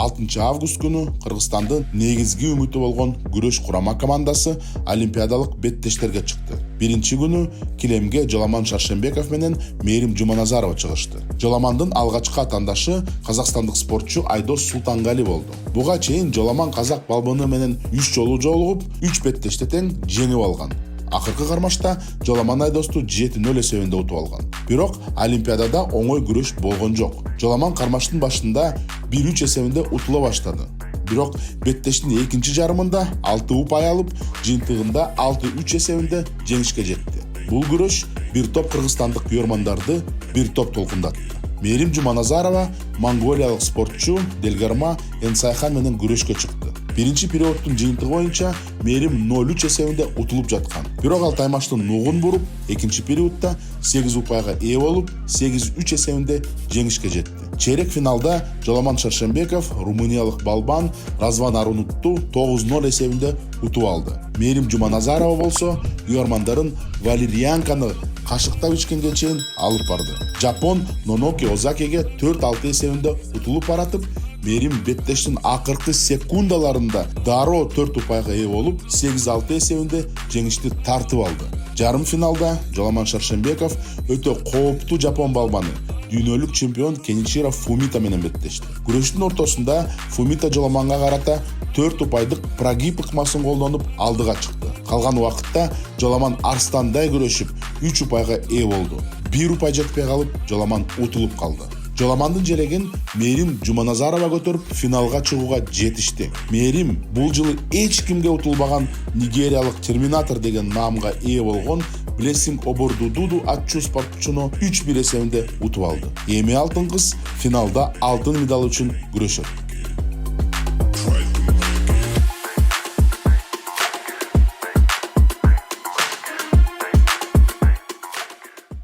6 күнү Кыргызстандын негизги үмүтү болгон күрөш курама командасы олимпиадалык беттештерге чыкты. Биринчи күнү килемге Жоламан Шаршембеков менен Мээрим Жуманазарова чыгышты. Жоламандын алгачкы атандашы казакстандык спортчу Айдос Султангали болду. Буга чейин Жоламан казак балбону менен 3 жолу жолугуп, 3 беттеште тең жеңип алган. Акыркы кармашта Жоламан Айдосту 7-0 эсебинде утуп алган. Бирок Олимпиадада оңой күрөш болгон жок. Жоламан кармаштын башында 1-3 эсебинде утула баштады. Бирок беттештин экинчи жарымында 6 упай алып, жыйынтыгында 6-3 эсебинде жеңишке жетти. Бул күрөш бир топ кыргызстандык күйөрмандарды бир топ толкундатты. Мээрим Жуманазарова монголиялык спортчу Делгарма Энсайхан менен күрөшкө чыкты. Биринчи периодтун жыйынтыгы боюнча Мээрим 0-3 эсебинде утулуп жаткан. Бирок ал таймаштын нугун буруп, экинчи периодта 8 упайга ээ болуп, 8-3 эсебинде жеңишке жетти. Чейрек финалда Жоламан Шаршембеков румыниялык балбан Разван Арунутту 9-0 эсебинде утуп алды. Мээрим Жуманазарова болсо күйөрмандарын валерьянканы кашыктап ичкенге чейин алып барды. Жапон Ноноки Озакеге 4-6 эсебинде утулуп баратып, Мээрим беттештин акыркы секундаларында дароо 4 упайга ээ болуп, 8-6 эсебинде жеңишти тартып алды. Жарым финалда Жоламан Шаршембеков өтө кооптуу жапон балбаны дүйнөлүк чемпион Кеничиро Фумита менен беттешти. Күрөштүн ортосунда Фумита Жоламанга карата 4 упайдык прогиб ыкмасын колдонуп алдыга чыкты. Калган убакытта Жоламан арстандай күрөшүп 3 упайга ээ болду. 1 упай жетпей калып, Жоламан утулуп калды. Жоламандын желегин Мээрим Жуманазарова көтөрүп финалга чыгууга жетишти. Мээрим бул жылы эч кимге утулбаган нигериялык Терминатор деген наамга ээ болгон Блессинг Обордудуду ачуу спортчуну 3-1 эсебинде утуп алды. Эми алтын кыз финалда алтын медал үчүн күрөшөт.